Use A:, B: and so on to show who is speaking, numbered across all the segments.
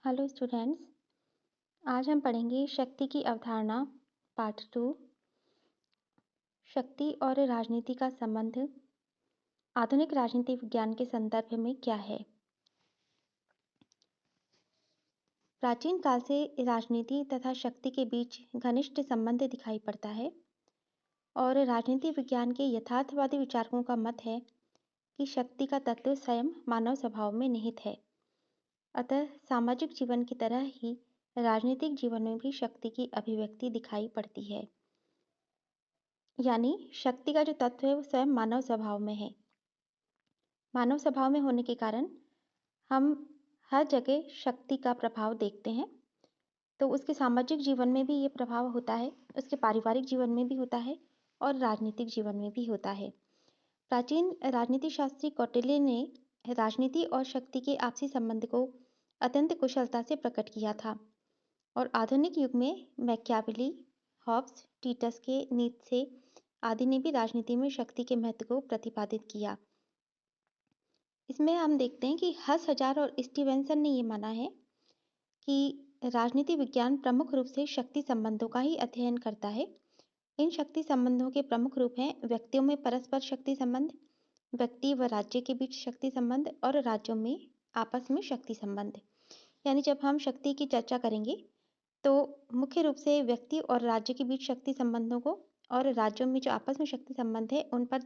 A: Hello students. आज हम पढ़ेंगे शक्ति की अवधारणा पार्ट 2। शक्ति और राजनीति का संबंध आधुनिक राजनीति विज्ञान के संदर्भ में क्या है। प्राचीन काल से राजनीति तथा शक्ति के बीच घनिष्ठ संबंध दिखाई पड़ता है और राजनीति विज्ञान के यथार्थवादी विचारकों का मत है कि शक्ति का तत्व स्वयं मानव स्वभाव में निहित है। अतः सामाजिक जीवन की तरह ही राजनीतिक जीवन में भी शक्ति की अभिव्यक्ति दिखाई पड़ती है। यानी शक्ति का जो तत्व है वो स्वयं मानव स्वभाव में है। मानव स्वभाव में होने के कारण हम हर जगह शक्ति का प्रभाव देखते हैं। तो उसके सामाजिक जीवन में भी ये प्रभाव होता है, उसके पारिवारिक जीवन में भी होता है और राजनीतिक जीवन में भी होता है। प्राचीन राजनीति शास्त्री कौटिल्य ने राजनीति और शक्ति के आपसी संबंध को अत्यंत कुशलता से प्रकट किया था और आधुनिक युग में मैकियावेली, हॉब्स, टीटस के नीत्शे आदि ने भी राजनीति में शक्ति के महत्व को प्रतिपादित किया। इसमें हम देखते हैं कि हस, हजार और स्टीवेंसन ने ये माना है कि राजनीति विज्ञान प्रमुख रूप से शक्ति संबंधों का ही अध्ययन करता है। इन शक्ति संबंधों के प्रमुख रूप हैं व्यक्तियों में परस्पर शक्ति संबंध, व्यक्ति व राज्य के बीच शक्ति संबंध और राज्यों में आपस में शक्ति संबंध। यानी जब हम शक्ति की चर्चा करेंगे तो मुख्य रूप से व्यक्ति और राज्य के बीच शक्ति संबंधों को और राज्यों में जो आपस में शक्ति संबंध है उन पर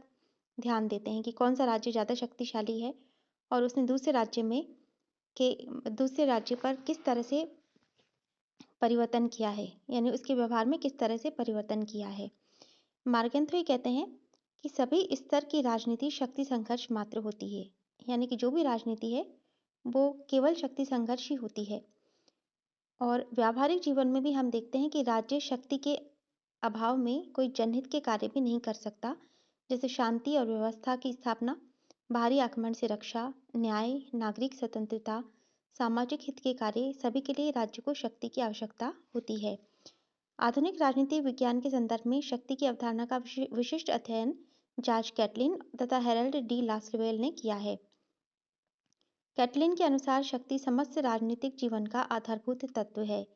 A: ध्यान देते हैं कि कौन सा राज्य ज़्यादा शक्तिशाली है और उसने दूसरे राज्य पर किस तरह से परिवर्तन किया है, यानी उसके व्यवहार में किस तरह से परिवर्तन किया है। मार्गेंथ्वे कहते हैं कि सभी स्तर की राजनीति शक्ति संघर्ष मात्र होती है। यानी कि जो भी राजनीति है वो केवल शक्ति संघर्ष ही होती है। और व्यावहारिक जीवन में भी हम देखते हैं कि राज्य शक्ति के अभाव में कोई जनहित के कार्य भी नहीं कर सकता, जैसे शांति और व्यवस्था की स्थापना, बाहरी आक्रमण से रक्षा, न्याय, नागरिक स्वतंत्रता, सामाजिक हित के कार्य, सभी के लिए राज्य को शक्ति की आवश्यकता होती है। आधुनिक राजनीति विज्ञान के संदर्भ में शक्ति की अवधारणा का विशिष्ट अध्ययन जॉर्ज कैटलिन तथा हेरल्ड डी लासवेल ने किया है। कैटलिन के अनुसार शक्ति समस्त राजनीतिक जीवन का आधारभूत तत्व है।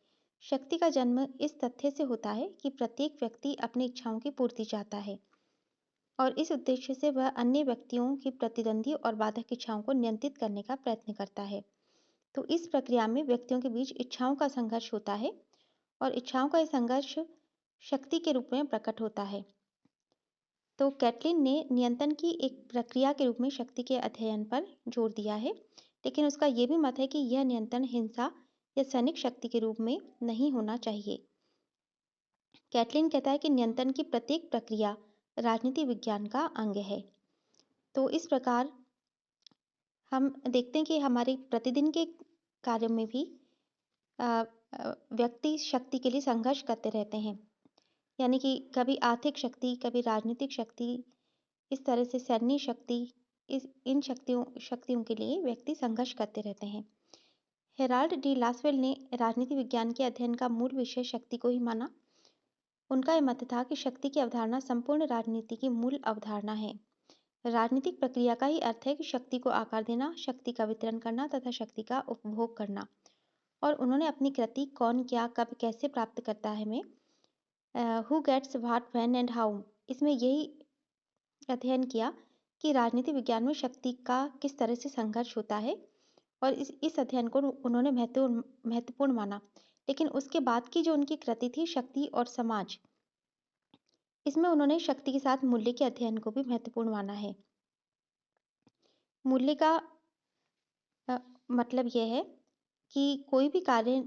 A: शक्ति का जन्म इस तथ्य से होता है कि प्रत्येक व्यक्ति अपनी इच्छाओं की पूर्ति चाहता है और इस उद्देश्य से वह अन्य व्यक्तियों की प्रतिद्वंदी और बाधक इच्छाओं को नियंत्रित करने का प्रयत्न करता है। तो इस प्रक्रिया में व्यक्तियों के बीच इच्छाओं का संघर्ष होता है और इच्छाओं का यह संघर्ष शक्ति के रूप में प्रकट होता है। तो कैटलिन ने नियंत्रण की एक प्रक्रिया के रूप में शक्ति के अध्ययन पर जोर दिया है, लेकिन उसका यह भी मत है कि यह नियंत्रण हिंसा या सैनिक शक्ति के रूप में नहीं होना चाहिए। कैटलिन कहता है कि नियंत्रण की प्रत्येक प्रक्रिया राजनीति विज्ञान का अंग है। तो इस प्रकार हम देखते हैं कि हमारे प्रतिदिन के कार्य में भी व्यक्ति शक्ति के लिए संघर्ष करते रहते हैं। यानी कि कभी आर्थिक शक्ति, कभी राजनीतिक शक्ति, इस तरह से सैन्य शक्ति, इन शक्तियों के लिए व्यक्ति संघर्ष करते रहते हैं। हेराल्ड डी लासवेल ने राजनीति विज्ञान के अध्ययन का मूल विषय शक्ति को ही माना। उनका यह मत था कि शक्ति की अवधारणा संपूर्ण राजनीति की मूल अवधारणा है। राजनीतिक प्रक्रिया का ही अर्थ है कि शक्ति को आकार देना, शक्ति का वितरण करना तथा शक्ति का उपभोग करना। और उन्होंने अपनी कृति कौन, क्या, कब, कैसे प्राप्त करता है में who gets what, when and how, इसमें यही अध्ययन किया कि राजनीति विज्ञान में शक्ति का किस तरह से संघर्ष होता है और इस अध्ययन को उन्होंने महत्वपूर्ण माना। लेकिन उसके बाद की जो उनकी कृति थी शक्ति और समाज, इसमें उन्होंने शक्ति के साथ मूल्य के अध्ययन को भी महत्वपूर्ण माना है। मूल्य का मतलब यह है कि कोई भी कार्य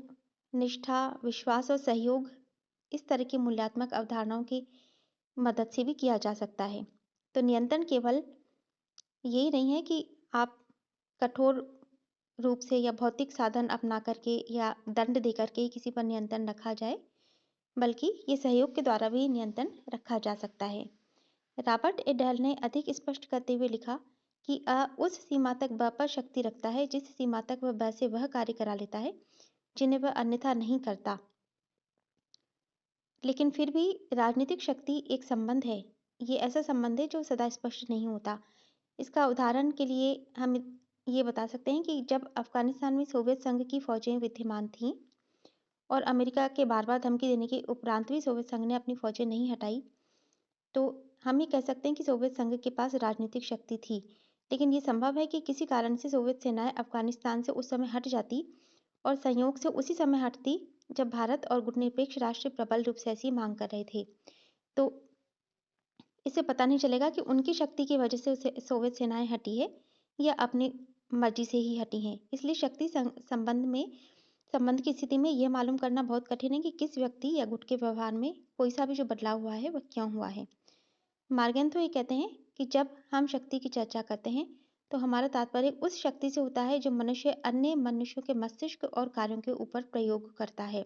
A: निष्ठा, विश्वास और सहयोग, इस तरह की मूल्यात्मक अवधारणाओं की मदद से भी किया जा सकता है। तो नियंत्रण केवल यही नहीं है कि आप कठोर रूप से या भौतिक साधन अपना करके या दंड दे करके ही किसी पर नियंत्रण रखा जाए, बल्कि ये सहयोग के द्वारा भी नियंत्रण रखा जा सकता है। रॉबर्ट एडल ने अधिक स्पष्ट करते हुए लिखा कि अ उस सीमा तक ब पर शक्ति रखता है जिस सीमा तक वह ब से वह कार्य करा लेता है जिन्हें वह अन्यथा नहीं करता। लेकिन फिर भी राजनीतिक शक्ति एक संबंध है। ये ऐसा संबंध है जो सदा स्पष्ट नहीं होता। इसका उदाहरण के लिए हम ये बता सकते हैं कि जब अफ़गानिस्तान में सोवियत संघ की फ़ौजें विद्यमान थीं और अमेरिका के बार-बार धमकी देने के उपरांत भी सोवियत संघ ने अपनी फ़ौजें नहीं हटाई, तो हम ये कह सकते हैं कि सोवियत संघ के पास राजनीतिक शक्ति थी। लेकिन ये संभव है कि किसी कारण से सोवियत सेनाएँ अफ़गानिस्तान से उस समय हट जाती और संयोग से उसी समय हटती जब भारत और गुटनिरपेक्ष राष्ट्र प्रबल रूप से ऐसी मांग कर रहे थे। तो इससे पता नहीं चलेगा कि उनकी शक्ति की वजह से उसे सोवियत सेनाएँ हटी है या अपनी मर्जी से ही हटी हैं। इसलिए शक्ति संबंध की स्थिति में यह मालूम करना बहुत कठिन है कि किस व्यक्ति या गुट के व्यवहार में कोई सा भी जो बदलाव हुआ है वह क्यों हुआ है। मार्गेंथो ये कहते हैं कि जब हम शक्ति की चर्चा करते हैं तो हमारा तात्पर्य उस शक्ति से होता है जो मनुष्य अन्य मनुष्यों के मस्तिष्क और कार्यों के ऊपर प्रयोग करता है।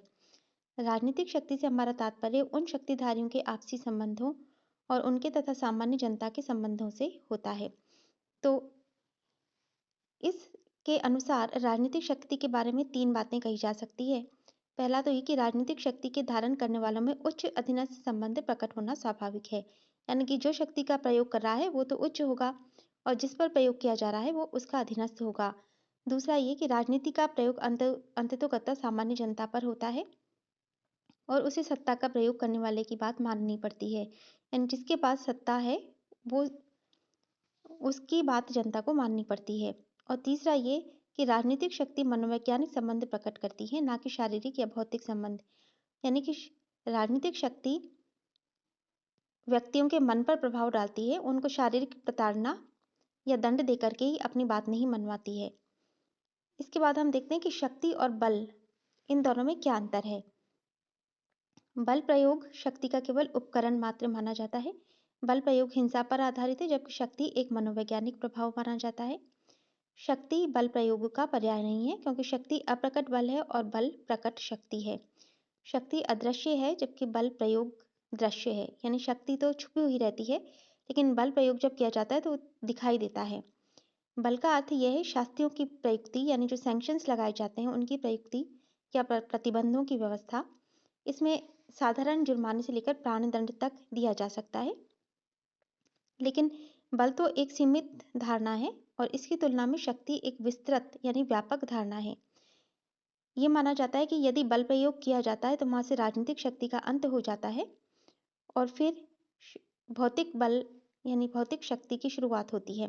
A: राजनीतिक शक्ति से हमारा तात्पर्य उन शक्तिधारियों के आपसी संबंधों और उनके तथा सामान्य जनता के संबंधों से होता है। तो इसके अनुसार राजनीतिक शक्ति के बारे में 3 बातें कही जा सकती है। पहला तो ये कि राजनीतिक शक्ति के धारण करने वालों में उच्च अधीनस्थ संबंध प्रकट होना स्वाभाविक है। यानी कि जो शक्ति का प्रयोग कर रहा है वो तो उच्च होगा और जिस पर प्रयोग किया जा रहा है वो उसका अधीनस्थ होगा। दूसरा ये कि राजनीति का प्रयोग अंततोगत्वा सामान्य जनता पर होता है और उसे सत्ता का प्रयोग करने वाले की बात माननी पड़ती है। यानी जिसके पास सत्ता है वो उसकी बात जनता को माननी पड़ती है। और तीसरा ये कि राजनीतिक शक्ति मनोवैज्ञानिक संबंध प्रकट करती है, ना कि शारीरिक या भौतिक संबंध। यानी कि राजनीतिक शक्ति व्यक्तियों के मन पर प्रभाव डालती है, उनको शारीरिक प्रताड़ना या दंड देकर के ही अपनी बात नहीं मनवाती है। इसके बाद हम देखते हैं कि शक्ति और बल, इन दोनों में क्या अंतर है। बल प्रयोग शक्ति का केवल उपकरण मात्र माना जाता है। बल प्रयोग हिंसा पर आधारित है, जबकि शक्ति एक मनोवैज्ञानिक प्रभाव माना जाता है। शक्ति बल प्रयोग का पर्याय नहीं है, क्योंकि शक्ति अप्रकट बल है और बल प्रकट शक्ति है। शक्ति अदृश्य है, जबकि बल प्रयोग दृश्य है। यानी शक्ति तो छुपी हुई रहती है, लेकिन बल प्रयोग जब किया जाता है तो दिखाई देता है। बल का अर्थ यह है शास्त्रियों की प्रयुक्ति, यानी जो सैंक्शंस लगाए जाते हैं उनकी प्रयुक्ति या प्रतिबंधों की व्यवस्था। इसमें साधारण जुर्माने से लेकर प्राणदंड तक दिया जा सकता है। लेकिन बल तो एक सीमित धारणा है और इसकी तुलना में शक्ति एक विस्तृत यानी व्यापक धारणा है। ये माना जाता है कि यदि बल प्रयोग किया जाता है तो वहां से राजनीतिक शक्ति का अंत हो जाता है और फिर भौतिक बल यानी भौतिक शक्ति की शुरुआत होती है।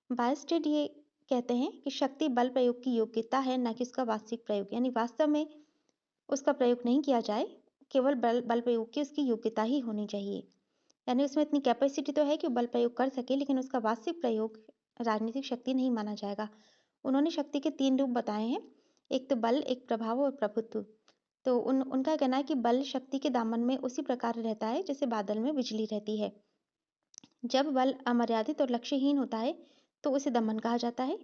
A: बायस्टेड ये कहते हैं कि शक्ति बल प्रयोग की योग्यता है, न कि उसका वास्तविक प्रयोग। यानी वास्तव में उसका प्रयोग नहीं किया जाए, केवल बल प्रयोग की उसकी योग्यता ही होनी चाहिए। यानी उसमें इतनी कैपेसिटी तो है कि बल प्रयोग कर सके, लेकिन उसका वास्तविक प्रयोग राजनीतिक शक्ति नहीं माना जाएगा। उन्होंने शक्ति के 3 रूप बताए हैं, एक तो बल, एक प्रभाव और प्रभुत्व। तो उनका कहना है कि बल शक्ति के दामन में उसी प्रकार रहता है जैसे बादल में बिजली रहती है। जब बल अमर्यादित और लक्ष्यहीन होता है तो उसे दमन कहा जाता है।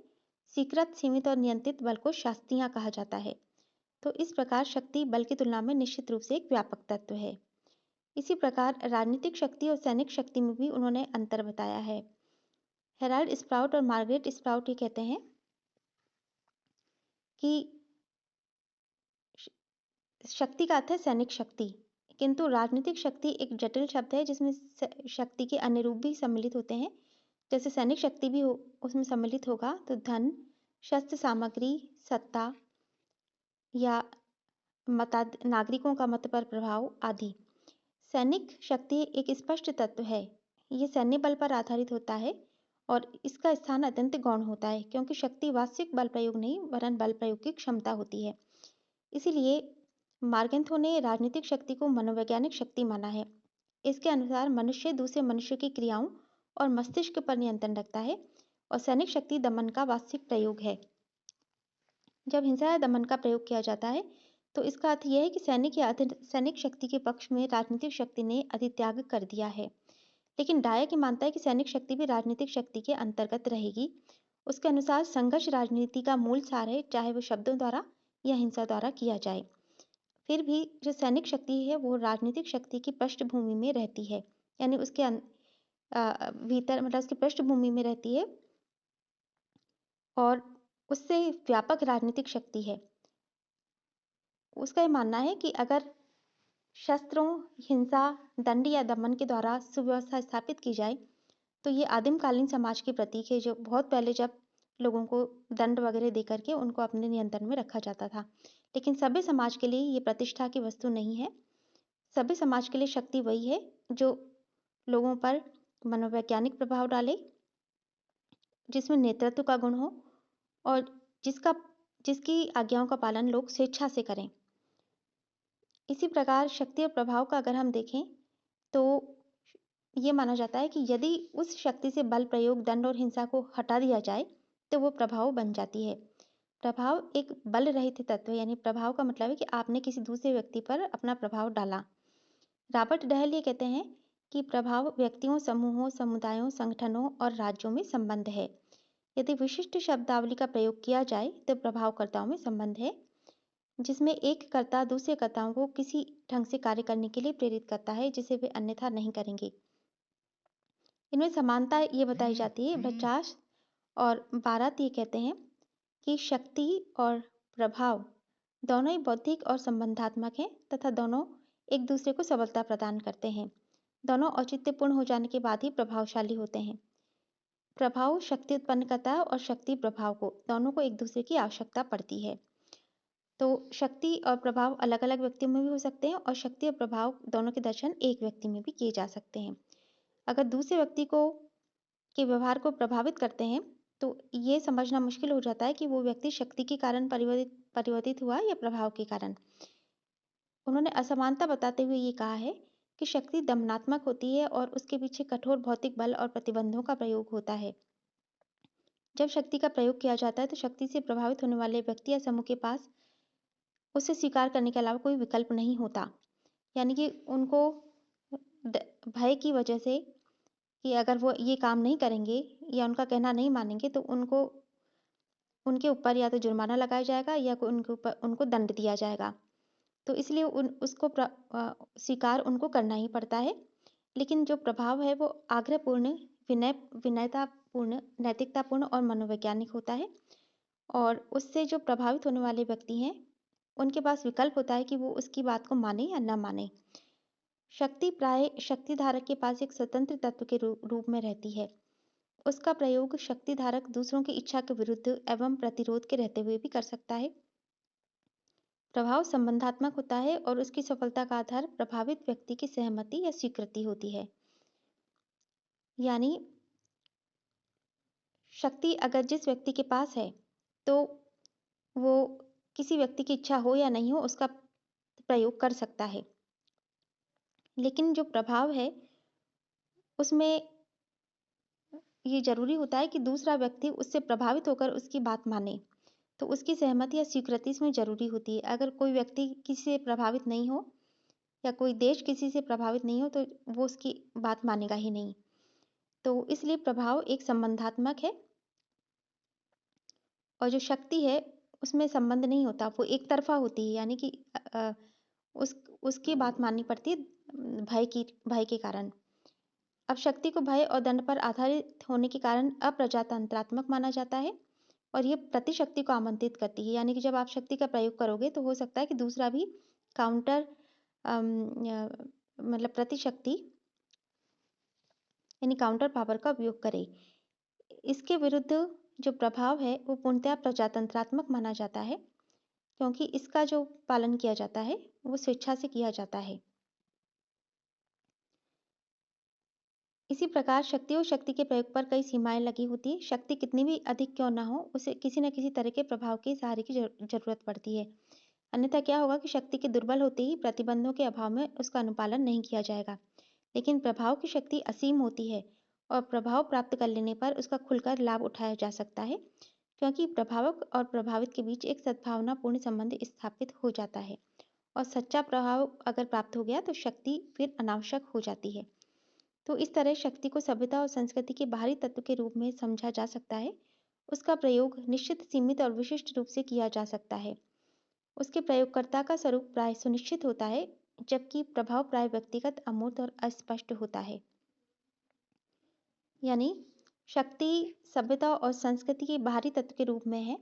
A: स्वीकृत, सीमित और नियंत्रित बल को शास्त्रीय कहा जाता है। तो इस प्रकार शक्ति बल की तुलना में निश्चित रूप से एक व्यापक तत्व है। इसी प्रकार राजनीतिक शक्ति और सैनिक शक्ति में भी उन्होंने अंतर बताया है। हेराल्ड स्प्राउट और मार्गरेट स्प्राउट ये कहते हैं कि शक्ति का अर्थ है सैनिक शक्ति, किंतु राजनीतिक शक्ति एक जटिल शब्द है जिसमें शक्ति के अन्य रूप भी सम्मिलित होते हैं। जैसे सैनिक शक्ति भी उसमें सम्मिलित होगा तो धन, शस्त्र सामग्री, सत्ता या नागरिकों का मत पर प्रभाव आदि। सैनिक शक्ति एक स्पष्ट तत्व है। ये सैन्य बल पर आधारित होता है और इसका स्थान अत्यंत गौण होता है, क्योंकि शक्ति वास्तविक बल प्रयोग नहीं वरन बल प्रयोग की क्षमता होती है। इसीलिए मार्गेंथो ने राजनीतिक शक्ति को मनोवैज्ञानिक शक्ति माना है। इसके अनुसार मनुष्य दूसरे मनुष्य की क्रियाओं और मस्तिष्क पर नियंत्रण रखता है और सैनिक शक्ति दमन का वास्तविक प्रयोग है। जब हिंसा या दमन का प्रयोग किया जाता है तो इसका अर्थ यह है कि सैनिक या सैनिक शक्ति के पक्ष में राजनीतिक शक्ति ने अधित्याग कर दिया है। लेकिन डायक ये मानता है कि सैनिक शक्ति भी राजनीतिक शक्ति के अंतर्गत रहेगी। उसके अनुसार संघर्ष राजनीति का मूल सार है, चाहे वो शब्दों द्वारा या हिंसा द्वारा किया जाए। फिर भी जो सैनिक शक्ति है वो राजनीतिक शक्ति की पृष्ठभूमि में रहती है, यानी उसके भीतर मतलब उसकी पृष्ठभूमि में रहती है और उससे व्यापक राजनीतिक शक्ति है। उसका ये मानना है कि अगर शस्त्रों, हिंसा, दंड या दमन के द्वारा सुव्यवस्था स्थापित की जाए तो ये आदिमकालीन समाज के प्रतीक है, जो बहुत पहले जब लोगों को दंड वगैरह दे करके उनको अपने नियंत्रण में रखा जाता था। लेकिन सभ्य समाज के लिए ये प्रतिष्ठा की वस्तु नहीं है। सभ्य समाज के लिए शक्ति वही है जो लोगों पर मनोवैज्ञानिक प्रभाव डाले, जिसमें नेतृत्व का गुण हो और जिसका जिसकी आज्ञाओं का पालन लोग स्वेच्छा से करें। इसी प्रकार शक्ति और प्रभाव का अगर हम देखें तो ये माना जाता है कि यदि उस शक्ति से बल प्रयोग, दंड और हिंसा को हटा दिया जाए तो वो प्रभाव बन जाती है। प्रभाव एक बल रहित तत्व है, यानी प्रभाव का मतलब है कि आपने किसी दूसरे व्यक्ति पर अपना प्रभाव डाला। रॉबर्ट डहल ये कहते हैं कि प्रभाव व्यक्तियों, समूहों, समुदायों, संगठनों और राज्यों में संबंध है। यदि विशिष्ट शब्दावली का प्रयोग किया जाए तो प्रभावकर्ताओं में संबंध है, जिसमें एक कर्ता दूसरे कर्ताओं को किसी ढंग से कार्य करने के लिए प्रेरित करता है जिसे वे अन्यथा नहीं करेंगे। इनमें समानता ये बताई जाती है। बचास और बारात ये कहते हैं कि शक्ति और प्रभाव दोनों ही बौद्धिक और संबंधात्मक हैं तथा दोनों एक दूसरे को सबलता प्रदान करते हैं। दोनों औचित्यपूर्ण हो जाने के बाद ही प्रभावशाली होते हैं। प्रभाव शक्ति उत्पन्न करता है और शक्ति प्रभाव को, दोनों को एक दूसरे की आवश्यकता पड़ती है। तो शक्ति और प्रभाव अलग अलग व्यक्तियों में भी हो सकते हैं और शक्ति और प्रभाव दोनों के दर्शन एक व्यक्ति में भी किए जा सकते हैं। अगर दूसरे व्यक्ति को के व्यवहार को प्रभावित करते हैं तो ये समझना मुश्किल हो जाता है कि वो व्यक्ति शक्ति के कारण परिवर्तित हुआ या प्रभाव के कारण। उन्होंने असमानता बताते हुए ये कहा है कि शक्ति दमनात्मक होती है और उसके पीछे कठोर भौतिक बल और प्रतिबंधों का प्रयोग होता है। जब शक्ति का प्रयोग किया जाता है तो शक्ति से प्रभावित होने वाले व्यक्ति या समूह के पास उसे स्वीकार करने के अलावा कोई विकल्प नहीं होता। यानी कि उनको भय की वजह से कि अगर वो ये काम नहीं करेंगे या उनका कहना नहीं मानेंगे तो उनके ऊपर या तो जुर्माना लगाया जाएगा या उनके ऊपर उनको दंड दिया जाएगा। तो इसलिए उसको स्वीकार उनको करना ही पड़ता है। लेकिन जो प्रभाव है वो आग्रहपूर्ण, विनयतापूर्ण, नैतिकतापूर्ण और मनोवैज्ञानिक होता है और उससे जो प्रभावित होने वाले व्यक्ति हैं उनके पास विकल्प होता है कि वो उसकी बात को माने या न माने। शक्ति प्राय शक्ति धारक के पास एक स्वतंत्र तत्व के रूप में रहती है। उसका प्रयोग शक्ति धारक दूसरों की इच्छा के विरुद्ध एवं प्रतिरोध के रहते हुए भी कर सकता है। प्रभाव संबंधात्मक होता है और उसकी सफलता का आधार प्रभावित व्यक्ति की सहमति या स्वीकृति होती है। यानी शक्ति अगर जिस व्यक्ति के पास है तो वो किसी व्यक्ति की इच्छा हो या नहीं हो उसका प्रयोग कर सकता है। लेकिन जो प्रभाव है उसमें ये जरूरी होता है कि दूसरा व्यक्ति उससे प्रभावित होकर उसकी बात माने, तो उसकी सहमति या स्वीकृति इसमें जरूरी होती है। अगर कोई व्यक्ति किसी से प्रभावित नहीं हो या कोई देश किसी से प्रभावित नहीं हो तो वो उसकी बात मानेगा ही नहीं। तो इसलिए प्रभाव एक संबंधात्मक है और जो शक्ति है उसमें संबंध नहीं होता, वो एक तरफा होती है। यानी कि उसकी बात माननी पड़ती है भय के कारण। अब शक्ति को भय और दंड पर आधारित होने के कारण अप्रजातंत्रात्मक माना जाता है और ये प्रतिशक्ति को आमंत्रित करती है। यानी कि जब आप शक्ति का प्रयोग करोगे तो हो सकता है कि दूसरा भी काउंटर मतलब प्रतिशक्ति यानी काउंटर पावर का उपयोग करे। इसके विरुद्ध जो प्रभाव है वो पूर्णतः प्रजातंत्रात्मक माना जाता है क्योंकि इसका जो पालन किया जाता है वो स्वेच्छा से किया जाता है। इसी प्रकार शक्ति और शक्ति के प्रयोग पर कई सीमाएं लगी होती है। शक्ति कितनी भी अधिक क्यों ना हो उसे किसी न किसी तरह के प्रभाव के सहारे की जरूरत पड़ती है। अन्यथा क्या होगा कि शक्ति के दुर्बल होते ही प्रतिबंधों के अभाव में उसका अनुपालन नहीं किया जाएगा। लेकिन प्रभाव की शक्ति असीम होती है और प्रभाव प्राप्त कर लेने पर उसका खुलकर लाभ उठाया जा सकता है क्योंकि प्रभावक और प्रभावित के बीच एक सद्भावनापूर्ण संबंध स्थापित हो जाता है और सच्चा प्रभाव अगर प्राप्त हो गया तो शक्ति फिर अनावश्यक हो जाती है। तो इस तरह शक्ति को सभ्यता और संस्कृति के बाहरी तत्व के रूप में समझा जा सकता है। उसका प्रयोग निश्चित, सीमित और विशिष्ट रूप से किया जा सकता है। उसके प्रयोगकर्ता का स्वरूप प्राय सुनिश्चित होता है जबकि प्रभाव प्राय व्यक्तिगत, अमूर्त और अस्पष्ट होता है। यानी शक्ति सभ्यता और संस्कृति के बाहरी तत्व के रूप में है।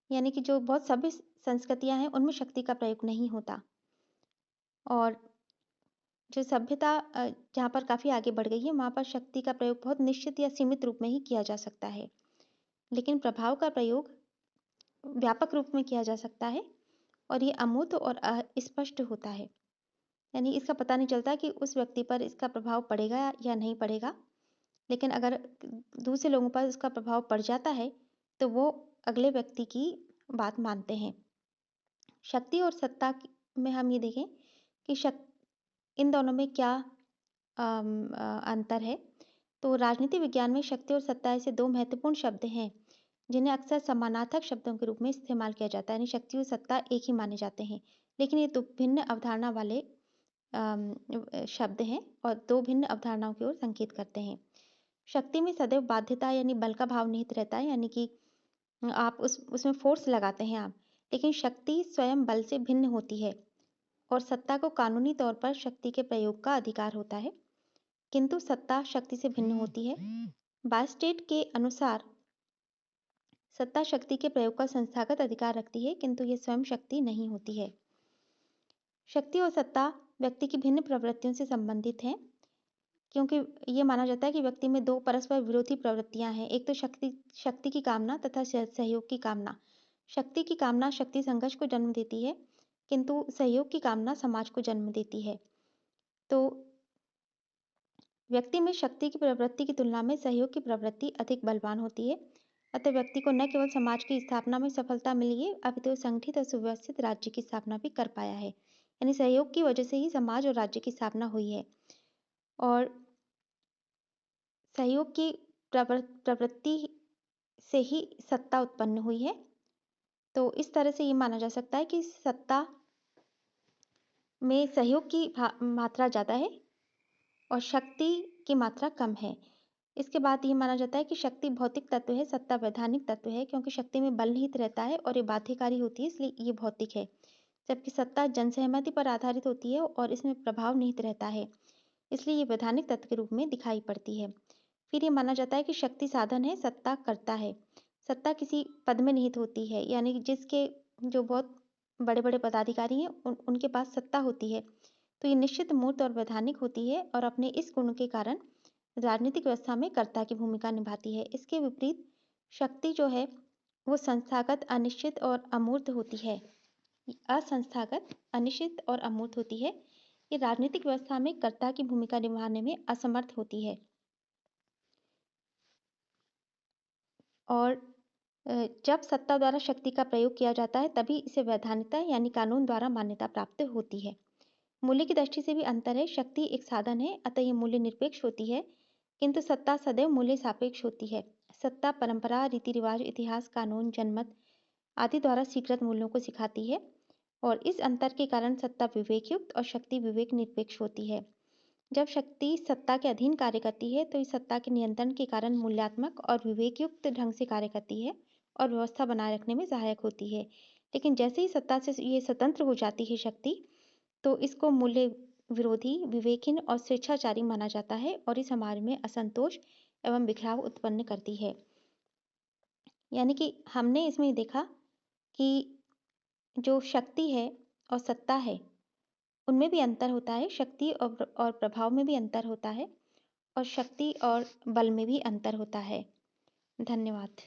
A: यानी कि जो बहुत सभ्य संस्कृतियां हैं उनमें शक्ति का प्रयोग नहीं होता और जो सभ्यता जहाँ पर काफ़ी आगे बढ़ गई है वहाँ पर शक्ति का प्रयोग बहुत निश्चित या सीमित रूप में ही किया जा सकता है। लेकिन प्रभाव का प्रयोग व्यापक रूप में किया जा सकता है और ये अमूर्त और अस्पष्ट होता है। यानी इसका पता नहीं चलता कि उस व्यक्ति पर इसका प्रभाव पड़ेगा या नहीं पड़ेगा। लेकिन अगर दूसरे लोगों पर इसका प्रभाव पड़ जाता है तो वो अगले व्यक्ति की बात मानते हैं। शक्ति और सत्ता में हम ये देखें कि इन दोनों में क्या अंतर है। तो राजनीति विज्ञान में शक्ति और सत्ता ऐसे दो महत्वपूर्ण शब्द हैं जिन्हें अक्सर समानार्थक शब्दों के रूप में इस्तेमाल किया जाता है। यानी शक्ति और सत्ता एक ही माने जाते हैं, लेकिन ये दो भिन्न अवधारणा वाले शब्द हैं और दो भिन्न अवधारणाओं की ओर संकेत करते हैं। शक्ति में सदैव बाध्यता यानी बल का भाव निहित रहता है, यानी कि आप उसमें फोर्स लगाते हैं आप, लेकिन शक्ति स्वयं बल से भिन्न होती है और सत्ता को कानूनी तौर पर शक्ति के प्रयोग का अधिकार होता है, किंतु सत्ता शक्ति से भिन्न होती है। बायस्टेट के अनुसार सत्ता शक्ति के प्रयोग का संस्थागत अधिकार रखती है, किंतु यह स्वयं शक्ति नहीं होती है। शक्ति और सत्ता व्यक्ति की भिन्न प्रवृत्तियों से संबंधित हैं, क्योंकि ये माना जाता है कि व्यक्ति में दो परस्पर विरोधी प्रवृत्तियां हैं। एक तो शक्ति की कामना तथा सहयोग की कामना। शक्ति की कामना शक्ति संघर्ष को जन्म देती है, किंतु सहयोग की कामना समाज को जन्म देती है। तो व्यक्ति में शक्ति की प्रवृत्ति की तुलना में सहयोग की प्रवृत्ति अधिक बलवान होती है। अतः व्यक्ति को न केवल समाज की स्थापना में सफलता मिली है, अपितु संगठित और सुव्यवस्थित राज्य की स्थापना भी कर पाया है। यानी सहयोग की वजह से ही समाज और राज्य की स्थापना हुई है और सहयोग की प्रवृत्ति से ही सत्ता उत्पन्न हुई है। तो इस तरह से ये माना जा सकता है कि सत्ता में सहयोग की मात्रा ज़्यादा है और शक्ति की मात्रा कम है। इसके बाद ये माना जाता है कि शक्ति भौतिक तत्व है, सत्ता वैधानिक तत्व है, क्योंकि शक्ति में बल निहित रहता है और ये बाध्यकारी होती है, इसलिए ये भौतिक है। जबकि सत्ता जनसहमति पर आधारित होती है और इसमें प्रभाव निहित रहता है, इसलिए ये वैधानिक तत्व के रूप में दिखाई पड़ती है। फिर ये माना जाता है कि शक्ति साधन है, सत्ता कर्ता है। सत्ता किसी पद में निहित होती है, यानी जिसके जो बहुत बड़े बड़े पदाधिकारी हैं उनके पास सत्ता होती है, तो ये निश्चित मूर्त और वैधानिक होती है और अपने इस गुण के कारण राजनीतिक व्यवस्था में कर्ता की भूमिका निभाती है। इसके विपरीत शक्ति जो है वो संस्थागत, अनिश्चित और अमूर्त होती है। असंस्थागत, अनिश्चित और अमूर्त होती है। ये राजनीतिक व्यवस्था में कर्ता की भूमिका निभाने में असमर्थ होती है और जब सत्ता द्वारा शक्ति का प्रयोग किया जाता है तभी इसे वैधानिकता यानी कानून द्वारा मान्यता प्राप्त होती है। मूल्य की दृष्टि से भी अंतर है। शक्ति एक साधन है, अतः यह मूल्य निरपेक्ष होती है, किंतु सत्ता सदैव मूल्य सापेक्ष होती है। सत्ता परंपरा, रीति रिवाज, इतिहास, कानून, जनमत आदि द्वारा स्वीकृत मूल्यों को सिखाती है और इस अंतर के कारण सत्ता विवेक युक्त और शक्ति विवेक निरपेक्ष होती है। जब शक्ति सत्ता के अधीन कार्य करती है तो इस सत्ता के नियंत्रण के कारण मूल्यात्मक और विवेक युक्त ढंग से कार्य करती है और व्यवस्था बनाए रखने में सहायक होती है। लेकिन जैसे ही सत्ता से ये स्वतंत्र हो जाती है शक्ति, तो इसको मूल्य विरोधी, विवेकहीन और स्वेच्छाचारी माना जाता है और इस समाज में असंतोष एवं बिखराव उत्पन्न करती है। यानी कि हमने इसमें देखा कि जो शक्ति है और सत्ता है उनमें भी अंतर होता है। शक्ति और प्रभाव में भी अंतर होता है और शक्ति और बल में भी अंतर होता है। धन्यवाद।